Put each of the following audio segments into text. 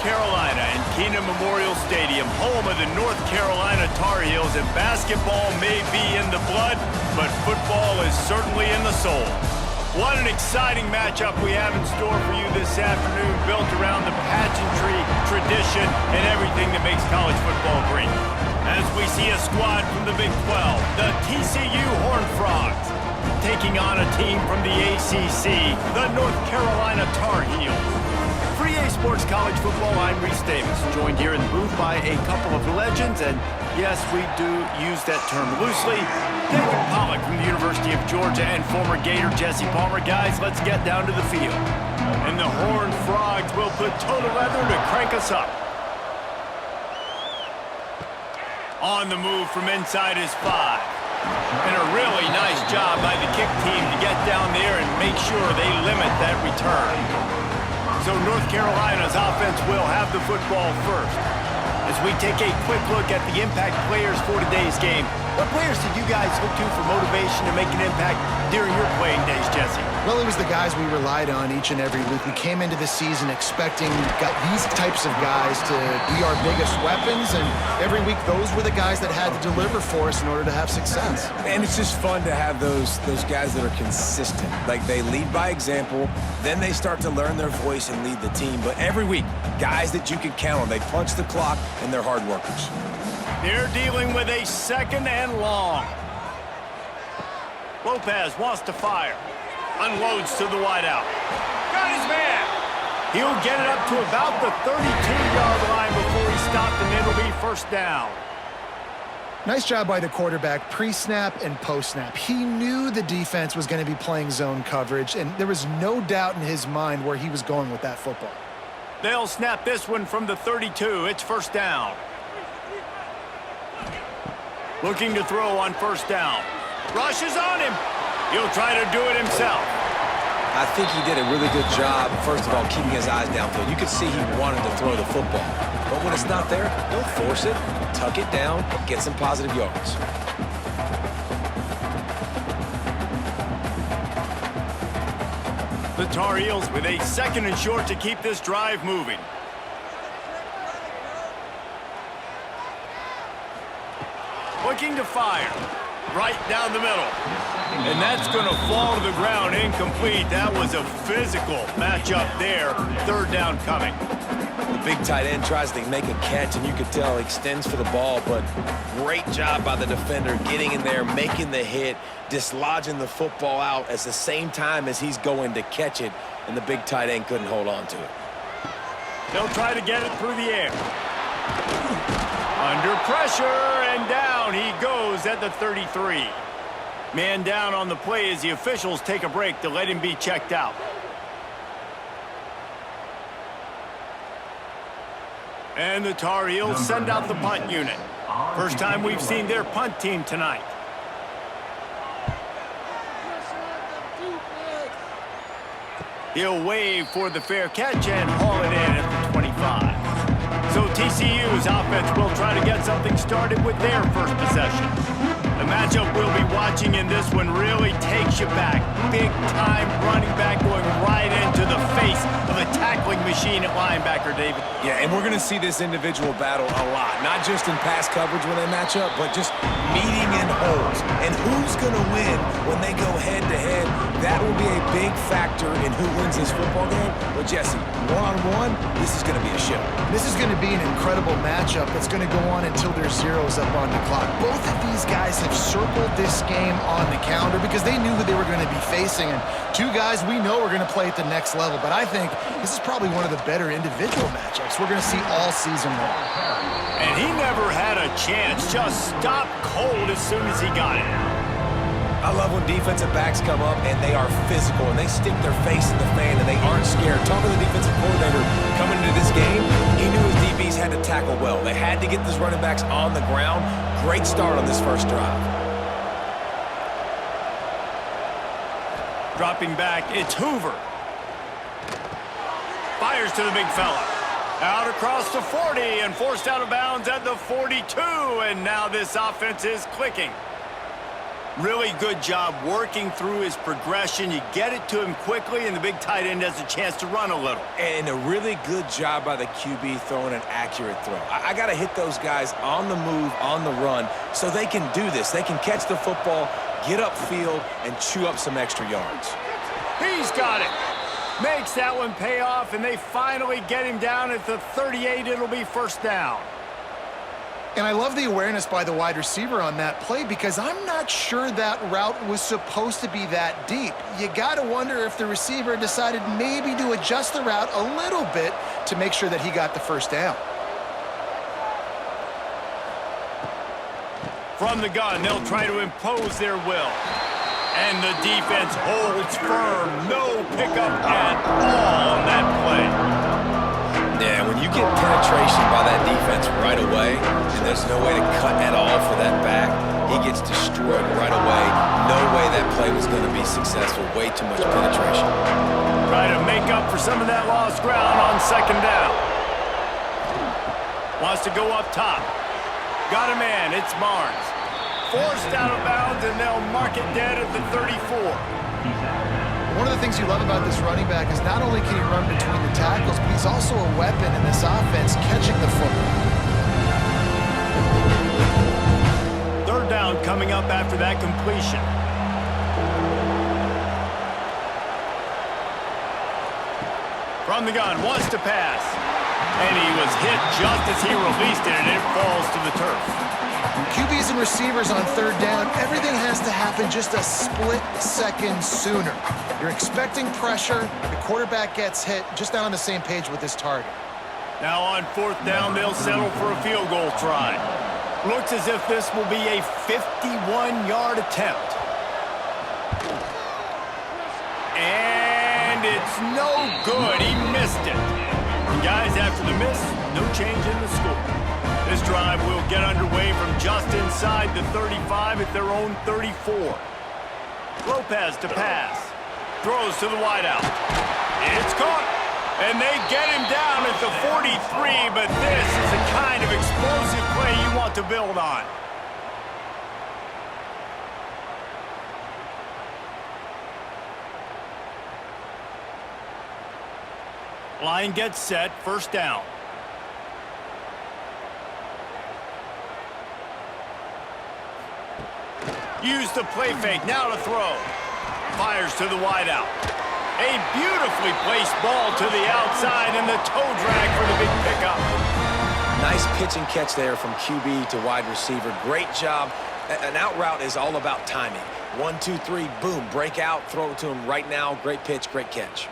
Carolina in Keenan Memorial Stadium, home of the North Carolina Tarheels, and basketball may be in the blood, but football is certainly in the soul. What an exciting matchup we have in store for you this afternoon, built around the pageantry, tradition, and everything that makes college football great. As we see a squad from the Big 12, the TCU Horned Frogs, taking on a team from the ACC, the North Carolina Tarheels. For EA Sports College Football, I'm Reese Davis, joined here in the booth by a couple of legends, and yes, we do use that term loosely. David Pollock from the University of Georgia and former Gator Jesse Palmer. Guys, let's get down to the field. And the Horned Frogs will put total leather to crank us up. On the move from inside is 5. And a really nice job by the kick team to get down there and make sure they limit that return. So North Carolina's offense will have the football first. As we take a quick look at the impact players for today's game, what players did you guys look to for motivation to make an impact during your playing days, Jesse? Well, it was the guys we relied on each and every week. We came into the season expecting these types of guys to be our biggest weapons, and every week those were the guys that had to deliver for us in order to have success. And it's just fun to have those guys that are consistent. Like, they lead by example, then they start to learn their voice and lead the team. But every week, guys that you can count on. They punch the clock, and they're hard workers. They're dealing with a second and long. Lopez wants to fire. Unloads to the wideout. Got his man. He'll get it up to about the 32-yard line before he stopped, and it'll be first down. Nice job by the quarterback, pre-snap and post-snap. He knew the defense was going to be playing zone coverage, and there was no doubt in his mind where he was going with that football. They'll snap this one from the 32. It's first down. Looking to throw on first down. Rushes on him. He'll try to do it himself. I think he did a really good job, first of all, keeping his eyes downfield. You could see he wanted to throw the football. But when it's not there, don't force it. Tuck it down, get some positive yards. The Tar Heels with a second and short to keep this drive moving. Looking to fire. Right down the middle. And that's going to fall to the ground incomplete. That was a physical matchup there. Third down coming. The big tight end tries to make a catch, and you could tell he extends for the ball, but great job by the defender getting in there, making the hit, dislodging the football out at the same time as he's going to catch it, and the big tight end couldn't hold on to it. They'll try to get it through the air. Under pressure, and down he goes at the 33. Man down on the play as the officials take a break to let him be checked out. And the Tar Heels send out the punt unit. First time we've seen their punt team tonight. He'll wave for the fair catch and haul it in at the 25. So TCU's offense will try to get something started with their first possession. The matchup we'll be watching in this one really takes you back. Big-time running back going right into the face of a tackling machine at linebacker, David. Yeah, and we're going to see this individual battle a lot. Not just in pass coverage when they match up, but just meeting in holes. And who's going to win when they go head-to-head? That will be a big factor in who wins this football game. But, Jesse, one-on-one, this is going to be a show. This is going to be an incredible matchup that's going to go on until there's zeros up on the clock. Both of these guys have circled this game on the calendar because they knew who they were going to be facing. And two guys we know are going to play at the next level. But I think this is probably one of the better individual matchups we're going to see all season long. And he never had a chance. Just stopped cold as soon as he got it. I love when defensive backs come up and they are physical and they stick their face in the fan and they aren't scared. Talking to the defensive coordinator coming into this game, he knew his DBs had to tackle well. They had to get those running backs on the ground. Great start on this first drive. Dropping back, it's Hoover. Fires to the big fella. Out across the 40 and forced out of bounds at the 42. And now this offense is clicking. Really good job working through his progression. You get it to him quickly, and the big tight end has a chance to run a little. And a really good job by the QB throwing an accurate throw. I got to hit those guys on the move, on the run, so they can do this. They can catch the football, get upfield, and chew up some extra yards. He's got it. Makes that one pay off, and they finally get him down at the 38. It'll be first down. And I love the awareness by the wide receiver on that play because I'm not sure that route was supposed to be that deep. You got to wonder if the receiver decided maybe to adjust the route a little bit to make sure that he got the first down. From the gun, they'll try to impose their will. And the defense holds firm. No pickup at all on that play. Yeah, when you get penetration by that defense right away, and there's no way to cut at all for that back, he gets destroyed right away. No way that play was going to be successful. Way too much penetration. Try to make up for some of that lost ground on second down. Wants to go up top. Got a man. It's Barnes. Forced out of bounds, and they'll mark it dead at the 34. One of the things you love about this running back is not only can he run between the tackles, but he's also a weapon in this offense catching the football. Third down coming up after that completion. From the gun, wants to pass. And he was hit just as he released it, and it falls to the turf. QBs and receivers on third down, everything has to happen just a split second sooner. You're expecting pressure, the quarterback gets hit, just not on the same page with his target. Now on fourth down, they'll settle for a field goal try. Looks as if this will be a 51-yard attempt. And it's no good. He missed it. And guys, after the miss, no change in the score. This drive will get underway from just inside the 35 at their own 34. Lopez to pass. Throws to the wideout. It's caught. And they get him down at the 43, but this is the kind of explosive play you want to build on. Line gets set, first down. Use the play fake, now to throw. Fires to the wideout. A beautifully placed ball to the outside and the toe drag for the big pickup. Nice pitch and catch there from QB to wide receiver. Great job. An out route is all about timing. 1, 2, 3, boom, break out, throw it to him right now. Great pitch, great catch.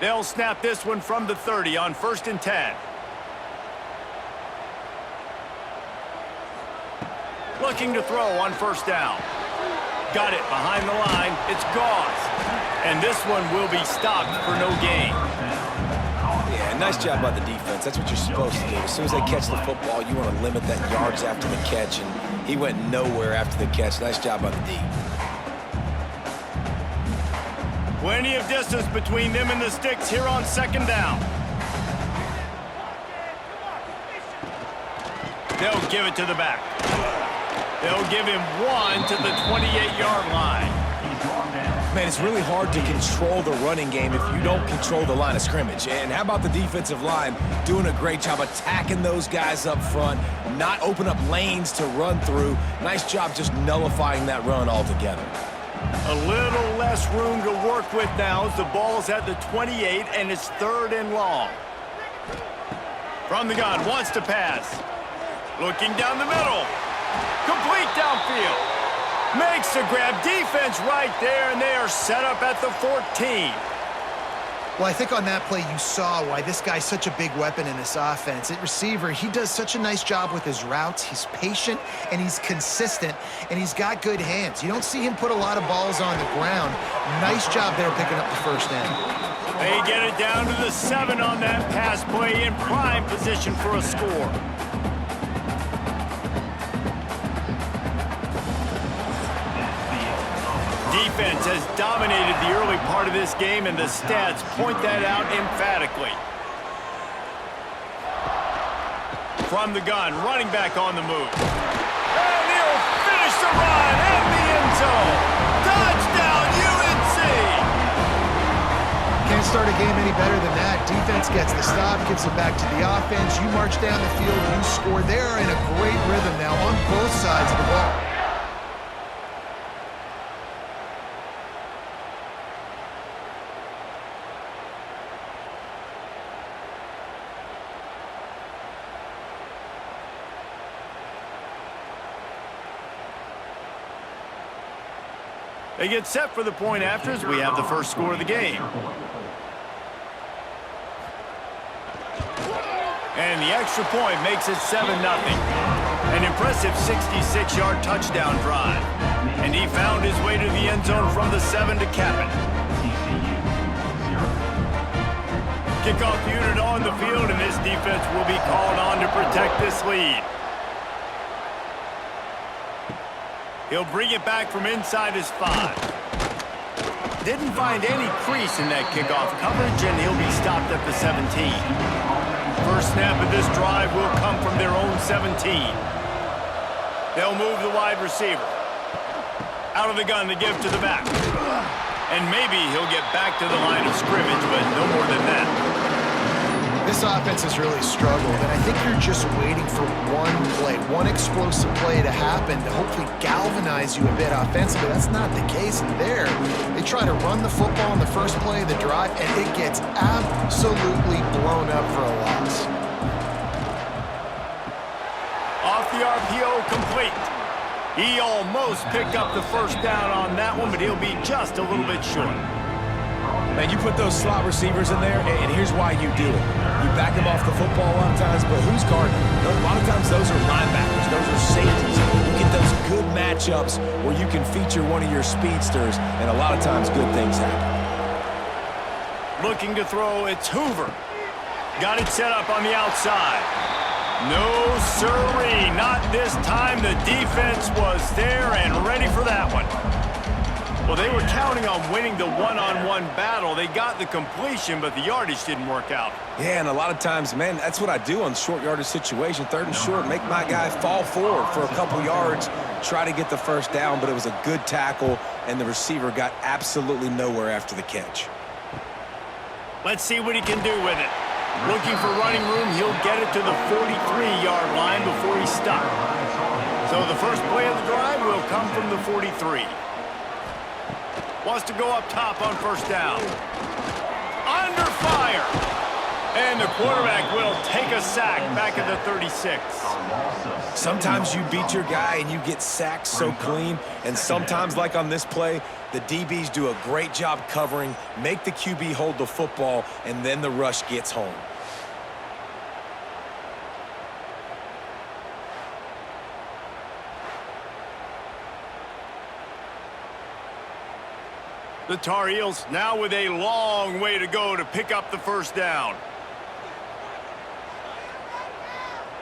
They'll snap this one from the 30 on 1st and 10. Looking to throw on first down. Got it behind the line. It's Gauze. And this one will be stopped for no gain. Yeah, nice job by the defense. That's what you're supposed to do. As soon as they catch the football, you want to limit that yards after the catch, and he went nowhere after the catch. Nice job by the D. Plenty of distance between them and the sticks here on second down. They'll give it to the back. They'll give him one to the 28-yard line. Man, it's really hard to control the running game if you don't control the line of scrimmage. And how about the defensive line doing a great job attacking those guys up front, not open up lanes to run through. Nice job just nullifying that run altogether. A little less room to work with now as the ball's at the 28 and it's 3rd and long. From the gun, wants to pass. Looking down the middle. Complete downfield. Makes the grab. Defense right there, and they are set up at the 14. Well, I think on that play you saw why this guy's such a big weapon in this offense. At receiver, he does such a nice job with his routes. He's patient, and he's consistent, and he's got good hands. You don't see him put a lot of balls on the ground. Nice job there picking up the first down. They get it down to the 7 on that pass play in prime position for a score. Defense has dominated the early part of this game, and the stats point that out emphatically. From the gun, running back on the move. And he'll finish the run in the end zone. Touchdown, UNC! Can't start a game any better than that. Defense gets the stop, gives it back to the offense. You march down the field, you score. They're in a great rhythm now on both sides of the ball. They get set for the point after as we have the first score of the game. And the extra point makes it 7-0. An impressive 66-yard touchdown drive. And he found his way to the end zone from the 7 to cap it. Kickoff unit on the field, and this defense will be called on to protect this lead. He'll bring it back from inside his 5. Didn't find any crease in that kickoff coverage, and he'll be stopped at the 17. First snap of this drive will come from their own 17. They'll move the wide receiver. Out of the gun to give to the back. And maybe he'll get back to the line of scrimmage, but no more than that. This offense has really struggled, and I think you're just waiting for one play, one explosive play to happen to hopefully galvanize you a bit offensively. That's not the case there. They try to run the football in the first play of the drive, and it gets absolutely blown up for a loss. Off the RPO, complete. He almost picked up the first down on that one, but he'll be just a little bit short. Man, you put those slot receivers in there, and here's why you do it. You back them off the football a lot of times, but who's guarding them? A lot of times those are linebackers. Those are safeties. You get those good matchups where you can feature one of your speedsters, and a lot of times good things happen. Looking to throw, it's Hoover. Got it set up on the outside. No sirree, not this time. The defense was there and ready for that one. Well, they were counting on winning the one-on-one battle. They got the completion, but the yardage didn't work out. Yeah, and a lot of times, man, that's what I do on short yardage situation. 3rd and short, make my guy fall forward for a couple yards, try to get the first down, but it was a good tackle, and the receiver got absolutely nowhere after the catch. Let's see what he can do with it. Looking for running room, he'll get it to the 43-yard line before he's stopped. So the first play of the drive will come from the 43. Wants to go up top on first down. Under fire. And the quarterback will take a sack back at the 36. Sometimes you beat your guy and you get sacked so clean, and sometimes, like on this play, the DBs do a great job covering, make the QB hold the football, and then the rush gets home. The Tar Heels now with a long way to go to pick up the first down.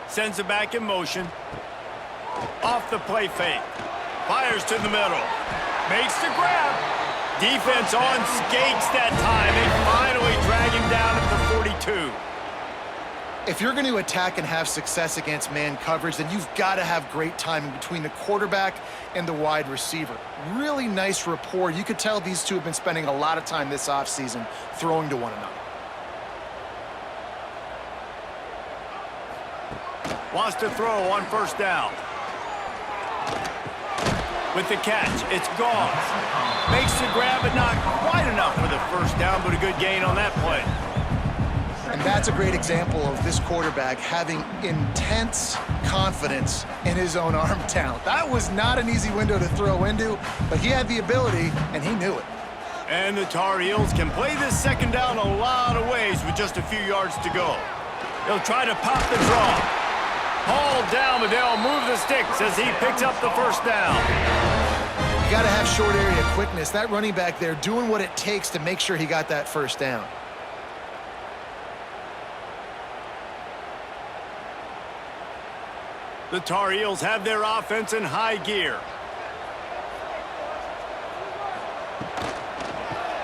Sends it back in motion. Off the play fake. Fires to the middle. Makes the grab. Defense on skates that time. They finally drag him down at the 42. If you're going to attack and have success against man coverage, then you've got to have great timing between the quarterback and the wide receiver. Really nice rapport. You could tell these two have been spending a lot of time this offseason throwing to one another. Wants to throw on first down. With the catch, it's gone. Makes the grab, but not quite enough for the first down, but a good gain on that play. And that's a great example of this quarterback having intense confidence in his own arm talent. That was not an easy window to throw into, but he had the ability, and he knew it. And the Tar Heels can play this second down a lot of ways with just a few yards to go. They'll try to pop the draw. Hauled down, but they'll move the sticks as he picks up the first down. You got to have short area quickness. That running back there doing what it takes to make sure he got that first down. The Tar Heels have their offense in high gear.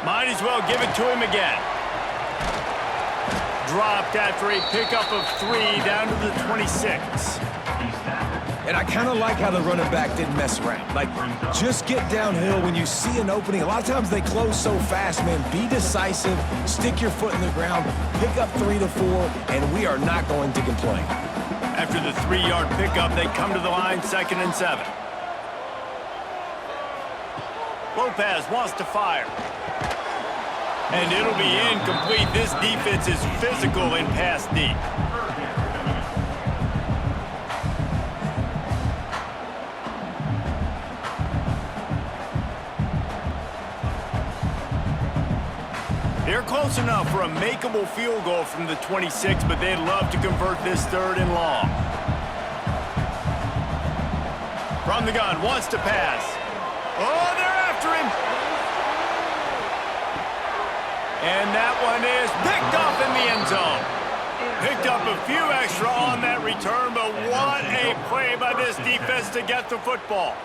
Might as well give it to him again. Dropped after a pickup of 3 down to the 26. And I kind of like how the running back didn't mess around. Like, just get downhill when you see an opening. A lot of times they close so fast, man. Be decisive, stick your foot in the ground, pick up 3 to 4, and we are not going to complain. After the 3-yard pickup, they come to the line, 2nd and 7. Lopez wants to fire. And it'll be incomplete. This defense is physical in pass deep. They're close enough for a makeable field goal from the 26, but they'd love to convert this 3rd and long. From the gun, wants to pass. Oh, they're after him. And that one is picked off in the end zone. Picked up a few extra on that return, but what a play by this defense to get the football.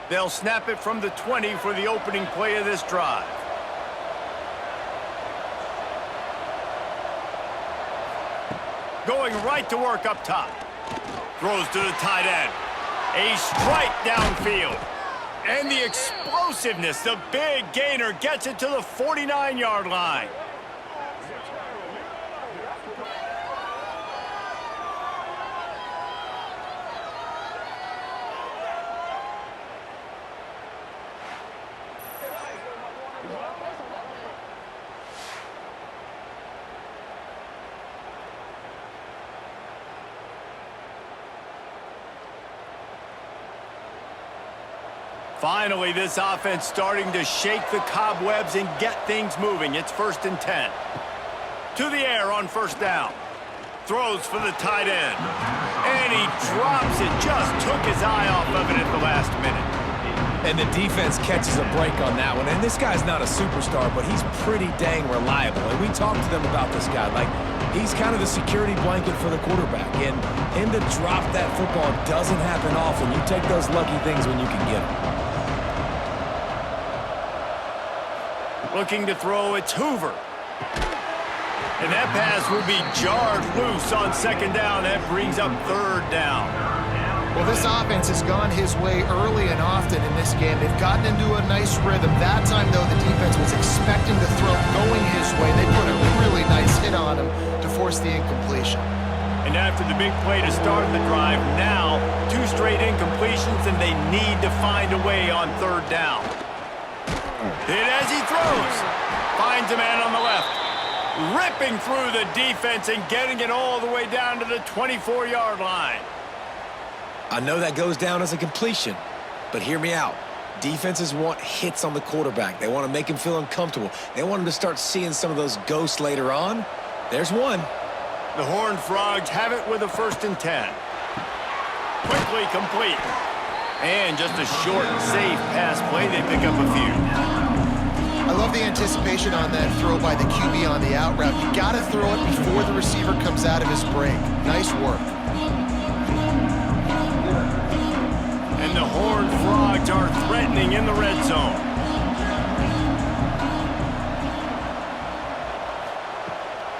They'll snap it from the 20 for the opening play of this drive. Going right to work up top. Throws to the tight end. A strike downfield. And the explosiveness, the big gainer gets it to the 49-yard line. Finally, this offense starting to shake the cobwebs and get things moving. It's 1st and 10. To the air on 1st down. Throws for the tight end. And he drops it. Just took his eye off of it at the last minute. And the defense catches a break on that one. And this guy's not a superstar, but he's pretty dang reliable. And we talked to them about this guy. Like, he's kind of the security blanket for the quarterback. And him to drop that football doesn't happen often. You take those lucky things when you can get them. Looking to throw, it's Hoover. And that pass will be jarred loose on 2nd down. That brings up 3rd down. Well, this offense has gone his way early and often in this game. They've gotten into a nice rhythm. That time, though, the defense was expecting the throw going his way. They put a really nice hit on him to force the incompletion. And after the big play to start the drive, now 2 straight incompletions, and they need to find a way on 3rd down. Hit as he throws. Finds a man on the left. Ripping through the defense and getting it all the way down to the 24-yard line. I know that goes down as a completion, but hear me out. Defenses want hits on the quarterback. They want to make him feel uncomfortable. They want him to start seeing some of those ghosts later on. There's one. The Horned Frogs have it with a 1st and 10. Quickly complete. And just a short, safe pass play. They pick up a few. I love the anticipation on that throw by the QB on the out route. You got to throw it before the receiver comes out of his break. Nice work. And the Horned Frogs are threatening in the red zone.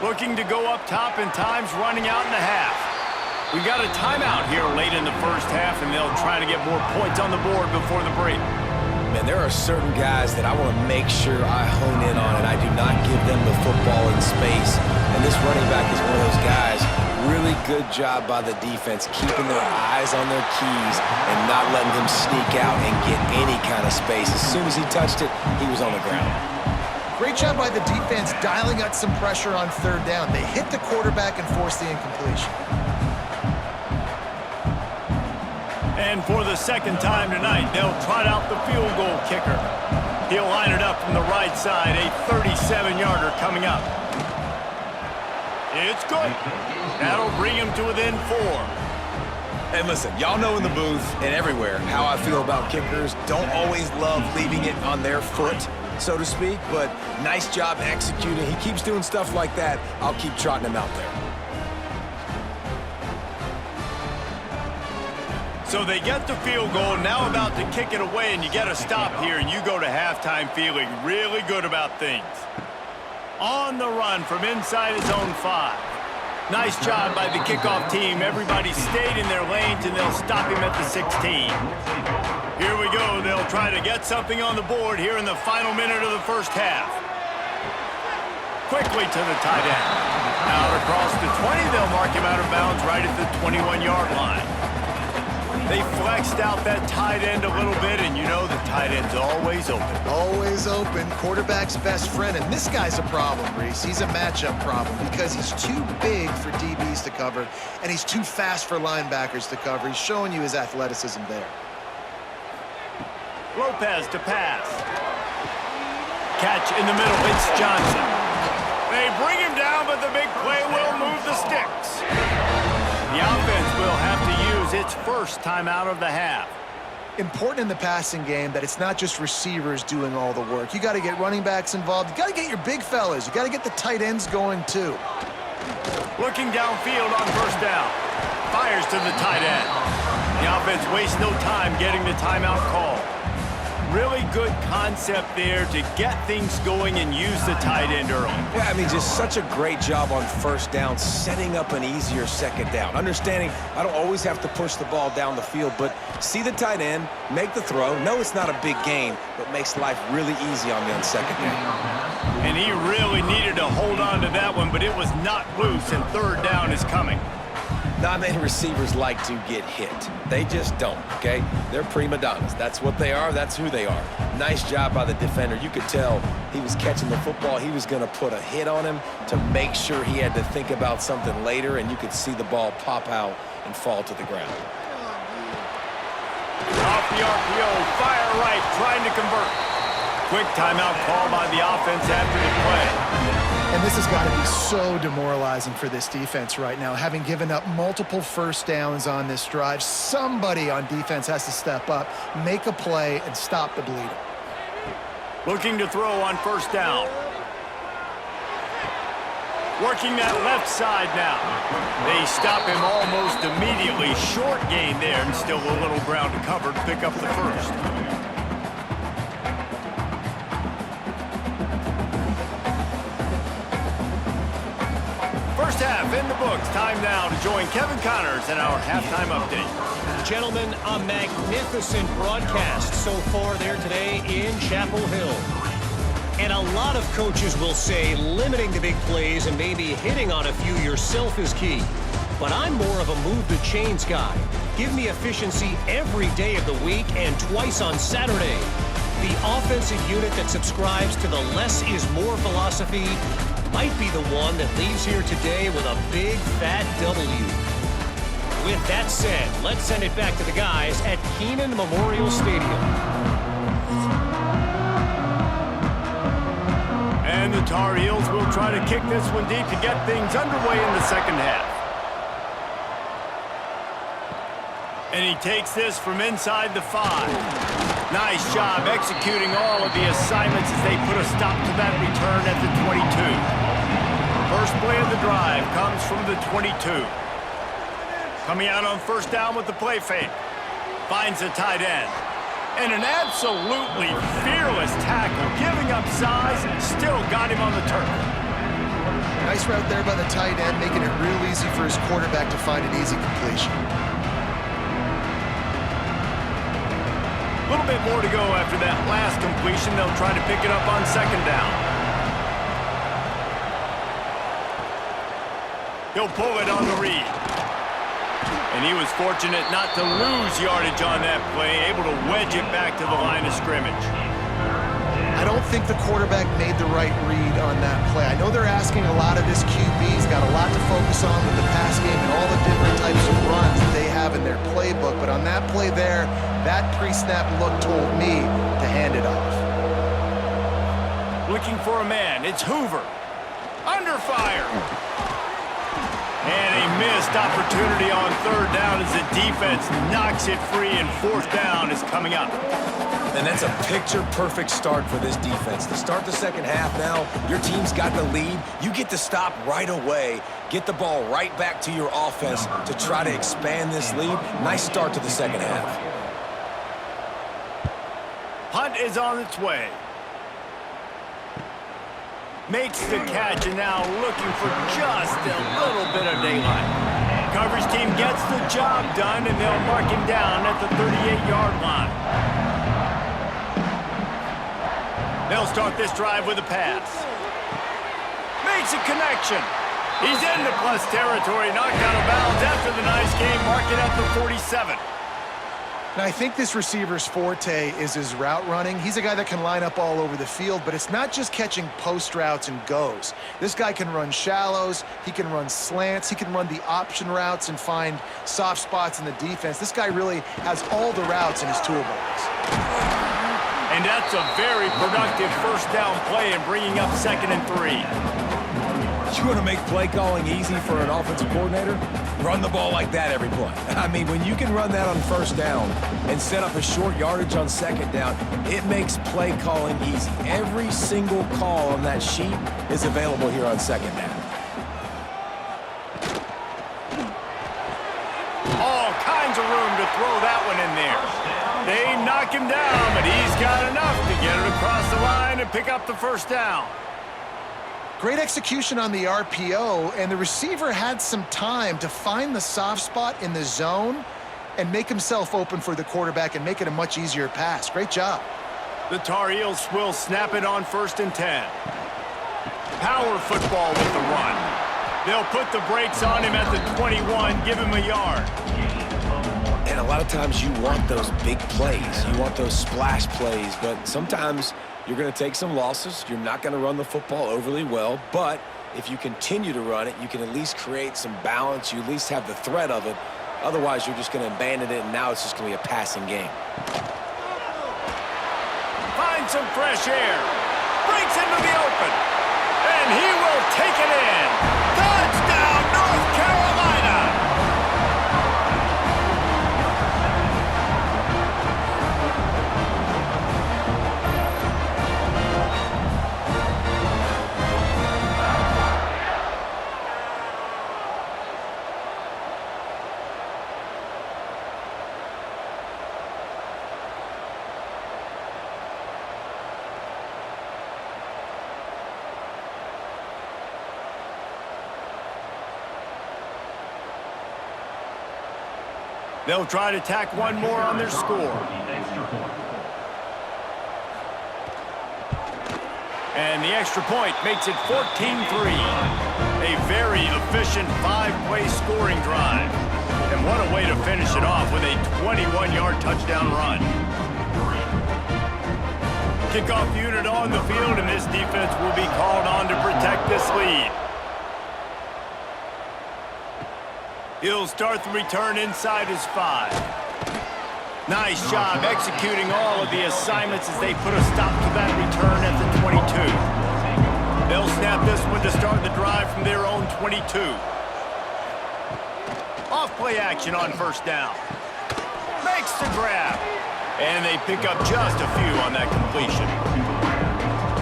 Looking to go up top, and time's running out in the half. We got a timeout here late in the 1st half, and they'll try to get more points on the board before the break. Man, there are certain guys that I want to make sure I hone in on, and I do not give them the football in space. And this running back is one of those guys. Really good job by the defense, keeping their eyes on their keys and not letting them sneak out and get any kind of space. As soon as he touched it, he was on the ground. Great job by the defense dialing out some pressure on 3rd down. They hit the quarterback and forced the incompletion. And for the 2nd time tonight, they'll trot out the field goal kicker. He'll line it up from the right side, a 37-yarder coming up. It's good. That'll bring him to within 4. And listen, y'all know in the booth and everywhere how I feel about kickers. Don't always love leaving it on their foot, so to speak, but nice job executing. He keeps doing stuff like that. I'll keep trotting him out there. So they get the field goal, now about to kick it away, and you get a stop here, and you go to halftime feeling really good about things. On the run from inside his own 5. Nice job by the kickoff team. Everybody stayed in their lanes, and they'll stop him at the 16. Here we go. They'll try to get something on the board here in the final minute of the first half. Quickly to the tight end. Out across the 20, they'll mark him out of bounds right at the 21-yard line. They flexed out that tight end a little bit, and you know the tight end's always open. Always open. Quarterback's best friend. And this guy's a problem, Reese. He's a matchup problem because he's too big for DBs to cover, and he's too fast for linebackers to cover. He's showing you his athleticism there. Lopez to pass. Catch in the middle. It's Johnson. They bring him down, but the big play will move the sticks. The offense will have to use its first timeout of the half. Important in the passing game that it's not just receivers doing all the work. You got to get running backs involved. You got to get your big fellas. You got to get the tight ends going too. Looking downfield on first down. Fires to the tight end. The offense wastes no time getting the timeout call. Really good concept there to get things going and use the tight end early. Yeah, I mean, just such a great job on first down, setting up an easier second down. Understanding I don't always have to push the ball down the field, but see the tight end, make the throw. No, it's not a big gain, but makes life really easy on me on second down. And he really needed to hold on to that one, but it was not loose, and third down is coming. Not many receivers like to get hit. They just don't, okay? They're prima donnas. That's what they are. That's who they are. Nice job by the defender. You could tell he was catching the football. He was going to put a hit on him to make sure he had to think about something later, and you could see the ball pop out and fall to the ground. Off the RPO, fire right, trying to convert. Quick timeout call by the offense after the play. And this has got to be so demoralizing for this defense right now. Having given up multiple first downs on this drive, somebody on defense has to step up, make a play, and stop the bleeding. Looking to throw on first down. Working that left side now. They stop him almost immediately. Short gain there, and still a little ground to cover to pick up the first. First half in the books. Time now to join Kevin Connors in our halftime update. Gentlemen, a magnificent broadcast so far there today in Chapel Hill. And a lot of coaches will say limiting the big plays and maybe hitting on a few yourself is key. But I'm more of a move the chains guy. Give me efficiency every day of the week and twice on Saturday. The offensive unit that subscribes to the less is more philosophy might be the one that leaves here today with a big fat W. With that said, let's send it back to the guys at Kenan Memorial Stadium. And the Tar Heels will try to kick this one deep to get things underway in the second half. And he takes this from inside the 5. Nice job executing all of the assignments as they put a stop to that return at the 22. First play of the drive comes from the 22. Coming out on first down with the play fake. Finds the tight end. And an absolutely fearless tackle, giving up size, still got him on the turf. Nice route there by the tight end, making it real easy for his quarterback to find an easy completion. A little bit more to go after that last completion. They'll try to pick it up on second down. He'll pull it on the read. And he was fortunate not to lose yardage on that play, able to wedge it back to the line of scrimmage. I don't think the quarterback made the right read on that play. I know they're asking a lot of this QB. He's got a lot to focus on with the pass game and all the different types of runs that they have in their playbook. But on that play there, that pre-snap look told me to hand it off. Looking for a man. It's Hoover. Under fire. And a missed opportunity on third down as the defense knocks it free, and fourth down is coming up. And that's a picture-perfect start for this defense. To start the second half now, your team's got the lead. You get to stop right away, get the ball right back to your offense to try to expand this lead. Nice start to the second half. Punt is on its way. Makes the catch, and now looking for just a little bit of daylight. Coverage team gets the job done, and they'll mark him down at the 38-yard line. They'll start this drive with a pass. Makes a connection. He's into plus territory, knocked out of bounds after the nice game, marking at the 47. And I think this receiver's forte is his route running. He's a guy that can line up all over the field, but it's not just catching post routes and goes. This guy can run shallows, he can run slants, he can run the option routes and find soft spots in the defense. This guy really has all the routes in his toolbox. And that's a very productive first down play and bringing up 2nd and 3. You want to make play calling easy for an offensive coordinator? Run the ball like that every play. I mean, when you can run that on first down and set up a short yardage on second down, it makes play calling easy. Every single call on that sheet is available here on second down. All kinds of room to throw that one in there. They knock him down, but he's got enough to get it across the line and pick up the first down. Great execution on the RPO, and the receiver had some time to find the soft spot in the zone and make himself open for the quarterback and make it a much easier pass. Great job. The Tar Heels will snap it on 1st and 10. Power football with the run. They'll put the brakes on him at the 21, give him a yard. And a lot of times you want those big plays. You want those splash plays, but sometimes you're going to take some losses. You're not going to run the football overly well, but if you continue to run it, you can at least create some balance. You at least have the threat of it. Otherwise, you're just going to abandon it, and now it's just going to be a passing game. Find some fresh air. Breaks into the open. And he will take it in. Touchdown, North Carolina! They'll try to tack one more on their score. And the extra point makes it 14-3. A very efficient 5-play scoring drive. And what a way to finish it off with a 21-yard touchdown run. Kickoff unit on the field, and this defense will be called on to protect this lead. He'll start the return inside his 5. Nice job executing all of the assignments as they put a stop to that return at the 22. They'll snap this one to start the drive from their own 22. Off play action on first down. Makes the grab. And they pick up just a few on that completion.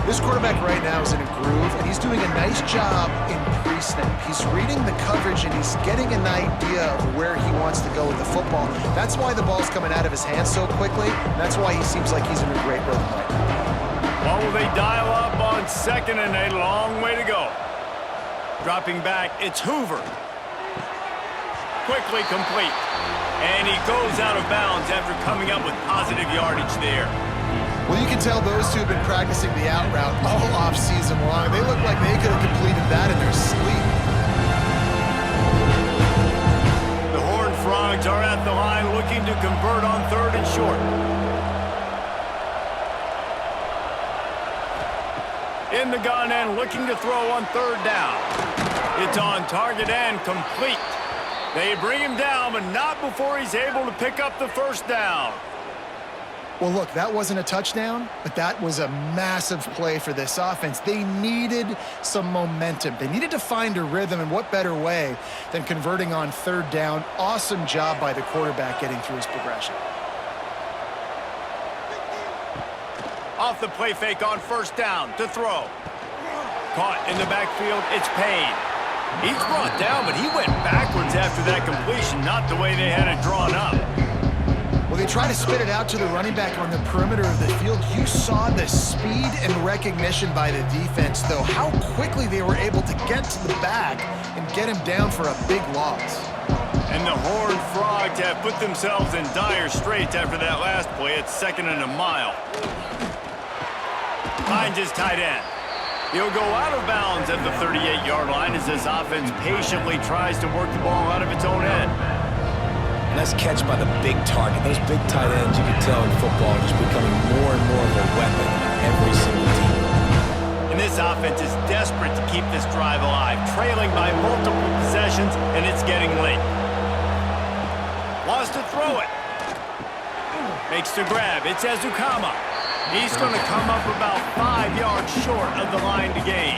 This quarterback right now is in a groove, and he's doing a nice job in pre-snap. He's reading the coverage, and he's getting an idea of where he wants to go with the football. That's why the ball's coming out of his hands so quickly. That's why he seems like he's in a great rhythm right now. Well, will they dial up on 2nd and a long way to go? Dropping back, it's Hoover. Quickly complete. And he goes out of bounds after coming up with positive yardage there. Well, you can tell those two have been practicing the out route all off-season long. They look like they could have completed that in their sleep. The Horned Frogs are at the line looking to convert on 3rd and short. In the gun and looking to throw on 3rd down. It's on target and complete. They bring him down, but not before he's able to pick up the first down. Well, look, that wasn't a touchdown, but that was a massive play for this offense. They needed some momentum. They needed to find a rhythm, and what better way than converting on 3rd down. Awesome job by the quarterback getting through his progression. Off the play fake on first down to throw. Caught in the backfield, it's Payne. He's brought down, but he went backwards after that completion, not the way they had it drawn up. Well, they try to spit it out to the running back on the perimeter of the field. You saw the speed and recognition by the defense, though, how quickly they were able to get to the back and get him down for a big loss. And the Horned Frogs have put themselves in dire straits after that last play. It's 2nd and a mile. Finds his tight end. He'll go out of bounds at the 38-yard line as this offense patiently tries to work the ball out of its own end. Nice catch by the big target. Those big tight ends, you can tell in football, are just becoming more and more of a weapon on every single team. And this offense is desperate to keep this drive alive, trailing by multiple possessions, and it's getting late. Wants to throw it. Makes the grab. It's Ezukama. He's going to come up about 5 yards short of the line to gain.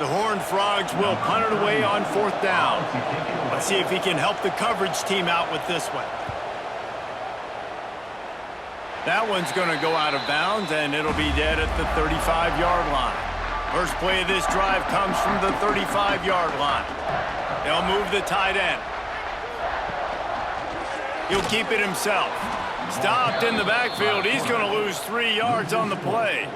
The Horned Frogs will punt it away on 4th down. Let's see if he can help the coverage team out with this one. That one's going to go out of bounds, and it'll be dead at the 35-yard line. First play of this drive comes from the 35-yard line. They'll move the tight end. He'll keep it himself. Stopped in the backfield. He's going to lose 3 yards on the play.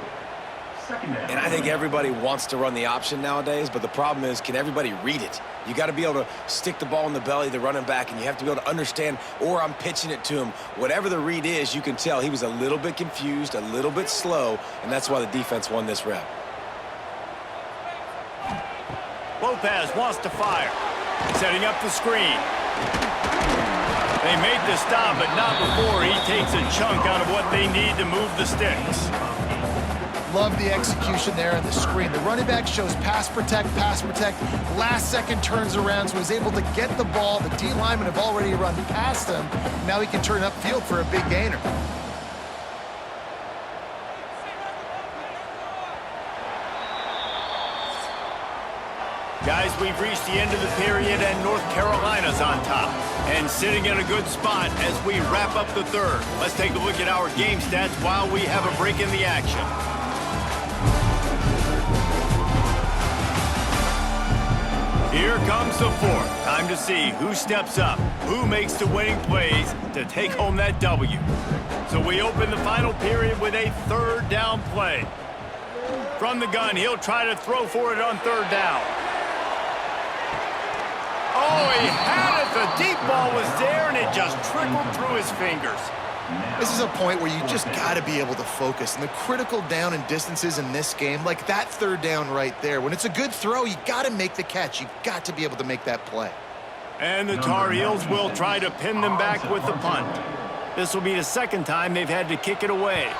And I think everybody wants to run the option nowadays, but the problem is, can everybody read it? You got to be able to stick the ball in the belly of the running back, and you have to be able to understand, or I'm pitching it to him. Whatever the read is, you can tell he was a little bit confused, a little bit slow, and that's why the defense won this rep. Lopez wants to fire. Setting up the screen. They made the stop, but not before he takes a chunk out of what they need to move the sticks. Love the execution there on the screen. The running back shows pass protect. Last second turns around, so he's able to get the ball. The D linemen have already run past him. Now he can turn upfield for a big gainer. Guys, we've reached the end of the period, and North Carolina's on top. And sitting in a good spot as we wrap up the third. Let's take a look at our game stats while we have a break in the action. Here comes the fourth. Time to see who steps up, who makes the winning plays to take home that W. So we open the final period with a 3rd down play. From the gun, he'll try to throw for it on 3rd down. Oh, he had it. The deep ball was there, and it just trickled through his fingers. This is a point where you just got to be able to focus. And the critical down and distances in this game, like that 3rd down right there, when it's a good throw, you got to make the catch. You've got to be able to make that play. And the Tar Heels will try to pin them back with the punt. This will be the 2nd time they've had to kick it away.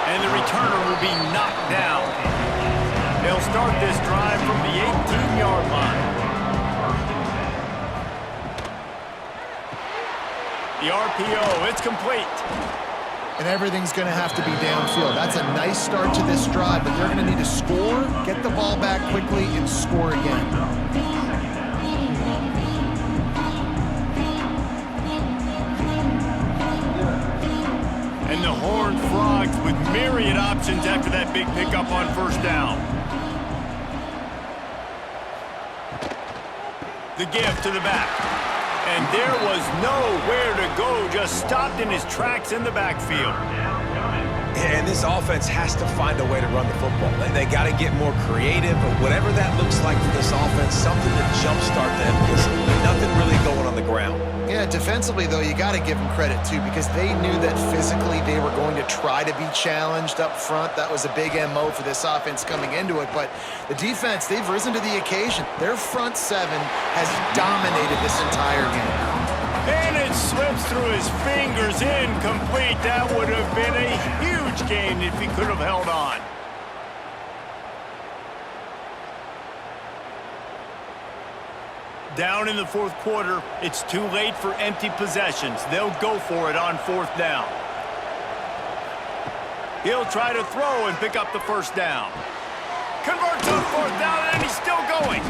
And the returner will be knocked down. They'll start this drive from the 18-yard line. The RPO, it's complete. And everything's going to have to be downfield. That's a nice start to this drive, but they're going to need to score, get the ball back quickly, and score again. And the Horned Frogs with myriad options after that big pickup on 1st down. The give to the back. And there was nowhere to go, just stopped in his tracks in the backfield. And this offense has to find a way to run the football. They got to get more creative, or whatever that looks like for this offense, something to jumpstart them, because nothing really going on the ground. Yeah, defensively, though, you got to give them credit, too, because they knew that physically they were going to try to be challenged up front. That was a big MO for this offense coming into it. But the defense, they've risen to the occasion. Their front 7 has dominated this entire game. And it slips through his fingers, incomplete. That would have been a huge gain if he could have held on. Down in the 4th quarter, it's too late for empty possessions. They'll go for it on 4th down. He'll try to throw and pick up the first down. Converts on fourth down, and he's still going.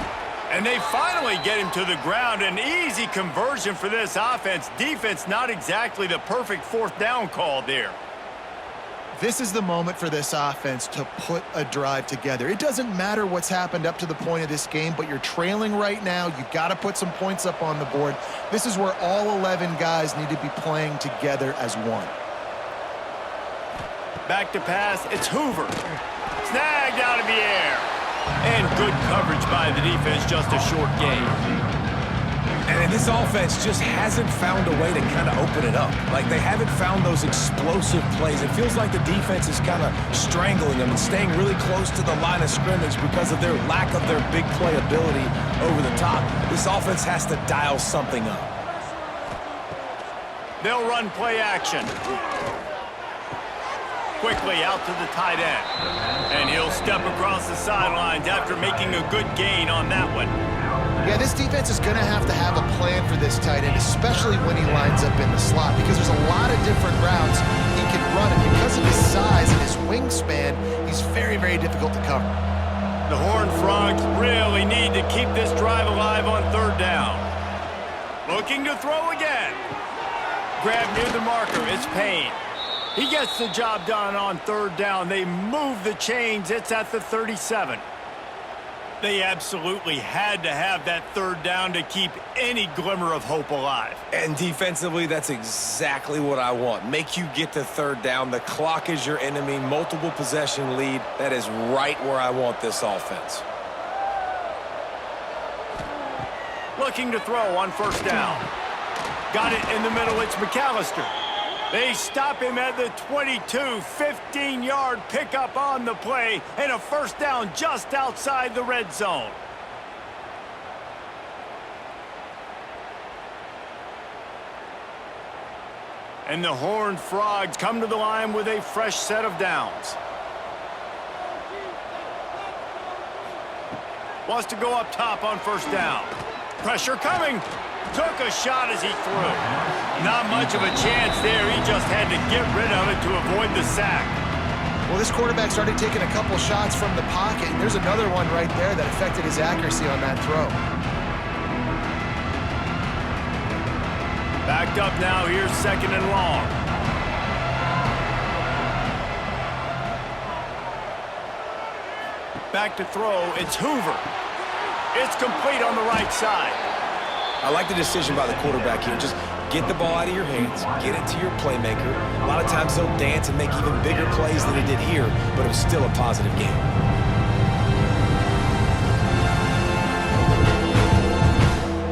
And they finally get him to the ground. An easy conversion for this offense. Defense, not exactly the perfect fourth down call there. This is the moment for this offense to put a drive together. It doesn't matter what's happened up to the point of this game, but you're trailing right now. You got to put some points up on the board. This is where all 11 guys need to be playing together as one. Back to pass. It's Hoover. Snagged out of the air. And good coverage by the defense, just a short gain. And this offense just hasn't found a way to kind of open it up. Like, they haven't found those explosive plays. It feels like the defense is kind of strangling them and staying really close to the line of scrimmage because of their lack of their big play ability over the top. This offense has to dial something up. They'll run play action. Quickly out to the tight end. And he'll step across the sidelines after making a good gain on that one. Yeah, this defense is going to have a plan for this tight end, especially when he lines up in the slot, because there's a lot of different routes he can run, and because of his size and his wingspan, he's very, very difficult to cover. The Horned Frogs really need to keep this drive alive on third down. Looking to throw again. Grab near the marker. It's Payne. He gets the job done on third down. They move the chains. It's at the 37. They absolutely had to have that third down to keep any glimmer of hope alive. And defensively, that's exactly what I want. Make you get to third down. The clock is your enemy. Multiple possession lead. That is right where I want this offense. Looking to throw on first down. Got it in the middle. It's McAllister. They stop him at the 22, 15-yard pickup on the play, and a first down just outside the red zone. And the Horned Frogs come to the line with a fresh set of downs. Wants to go up top on first down. Pressure coming. Took a shot as he threw. Not much of a chance there. He just had to get rid of it to avoid the sack. Well, this quarterback started taking a couple shots from the pocket, and there's another one right there that affected his accuracy on that throw. Backed up now. Here's second and long. Back to throw. It's Hoover. It's complete on the right side. I like the decision by the quarterback here. Just get the ball out of your hands, get it to your playmaker. A lot of times he'll dance and make even bigger plays than he did here, but it was still a positive game.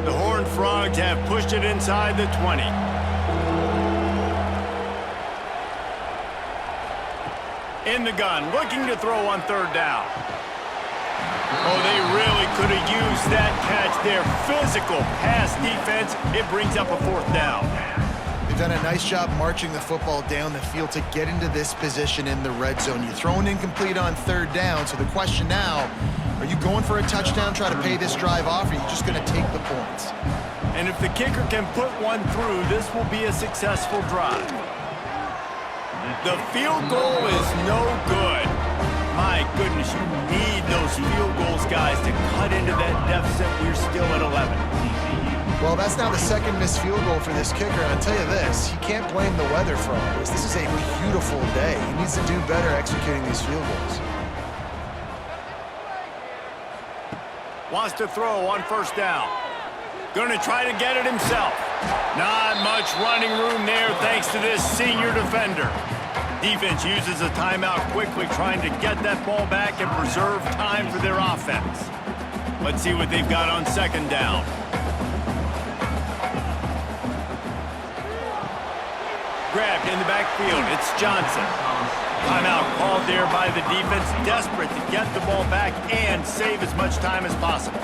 The Horned Frogs have pushed it inside the 20. In the gun, looking to throw on third down. Oh, they really could have used that catch there. Physical pass defense. It brings up a fourth down. They've done a nice job marching the football down the field to get into this position in the red zone. You're throwing incomplete on third down, so the question now, are you going for a touchdown, try to pay this drive off, or are you just going to take the points? And if the kicker can put one through, this will be a successful drive. The field goal is no good. My goodness, you need those field goals, guys, to cut into that deficit. We're still at 11. Well, that's now the second missed field goal for this kicker, and I'll tell you this, you can't blame the weather for all this. This is a beautiful day. He needs to do better executing these field goals. Wants to throw on first down. Going to try to get it himself. Not much running room there thanks to this senior defender. Defense uses a timeout quickly, trying to get that ball back and preserve time for their offense. Let's see what they've got on second down. Grabbed in the backfield. It's Johnson. Timeout called there by the defense, desperate to get the ball back and save as much time as possible.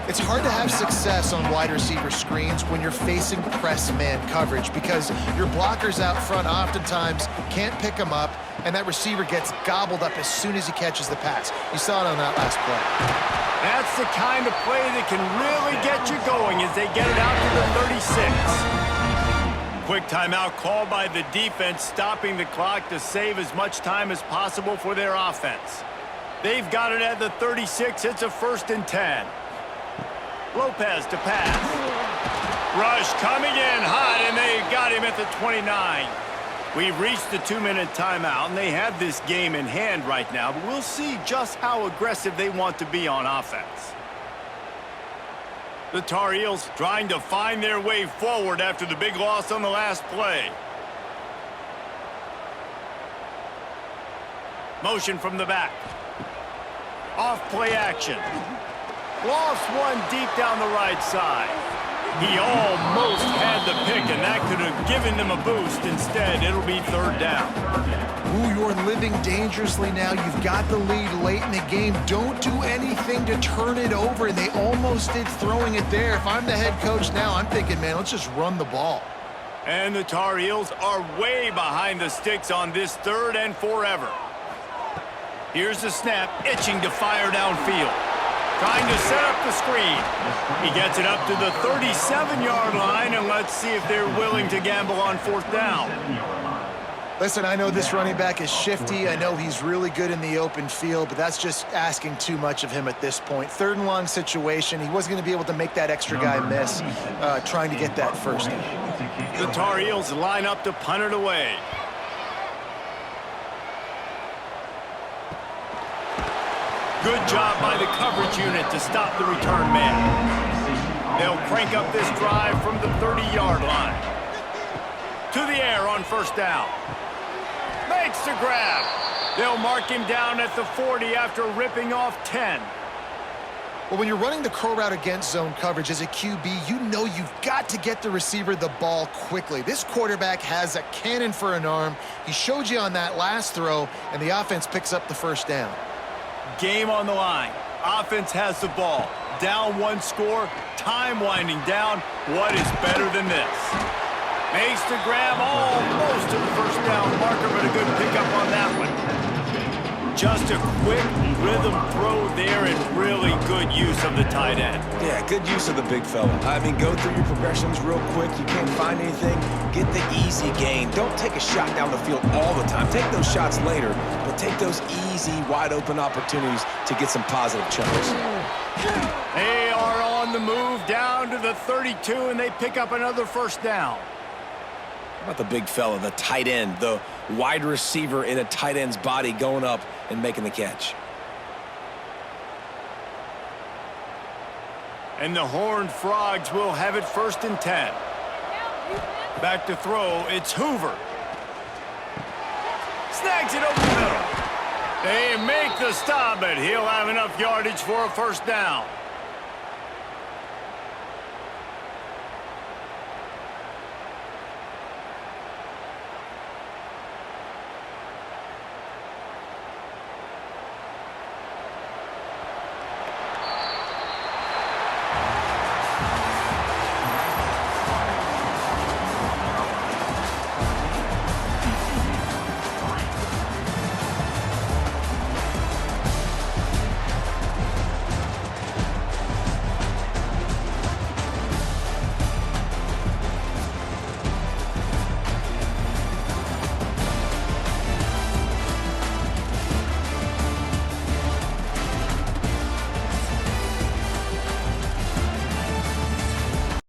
It's hard to have success on wide receiver screens when you're facing press man coverage because your blockers out front oftentimes can't pick them up, and that receiver gets gobbled up as soon as he catches the pass. You saw it on that last play. That's the kind of play that can really get you going as they get it out to the 36. Quick timeout called by the defense, stopping the clock to save as much time as possible for their offense. They've got it at the 36. It's a 1st and 10. Lopez to pass. Rush coming in hot, and they got him at the 29. We've reached the 2-minute timeout, and they have this game in hand right now, but we'll see just how aggressive they want to be on offense. The Tar Heels trying to find their way forward after the big loss on the last play. Motion from the back. Off play action. Lost one deep down the right side. He almost had the pick, and that could have given them a boost. Instead, it'll be 3rd down. Ooh, you're living dangerously now. You've got the lead late in the game. Don't do anything to turn it over, and they almost did throwing it there. If I'm the head coach now, I'm thinking, man, let's just run the ball. And the Tar Heels are way behind the sticks on this 3rd and forever. Here's the snap, itching to fire downfield. Trying to set up the screen. He gets it up to the 37-yard line, and let's see if they're willing to gamble on 4th down. Listen, I know this running back is shifty. I know he's really good in the open field, but that's just asking too much of him at this point. 3rd and long situation. He wasn't going to be able to make that extra guy miss trying to get that 1st down. The Tar Heels line up to punt it away. Good job by the coverage unit to stop the return man. They'll crank up this drive from the 30-yard line. To the air on 1st down. Makes the grab. They'll mark him down at the 40 after ripping off 10. Well, when you're running the curl route against zone coverage as a QB, you know you've got to get the receiver the ball quickly. This quarterback has a cannon for an arm. He showed you on that last throw, and the offense picks up the 1st down. Game on the line. Offense has the ball. Down 1 score. Time winding down. What is better than this? Makes the grab almost to the 1st down marker, but a good pickup on that one. Just a quick rhythm throw there and really good use of the tight end. Yeah, good use of the big fella. I mean, go through your progressions real quick. You can't find anything. Get the easy gain. Don't take a shot down the field all the time. Take those shots later, but take those easy, wide-open opportunities to get some positive chunks. They are on the move down to the 32, and they pick up another 1st down. How about the big fella, the tight end, the wide receiver in a tight end's body going up and making the catch? And the Horned Frogs will have it 1st and 10. Back to throw, it's Hoover. Snags it over the middle. They make the stop, but he'll have enough yardage for a 1st down.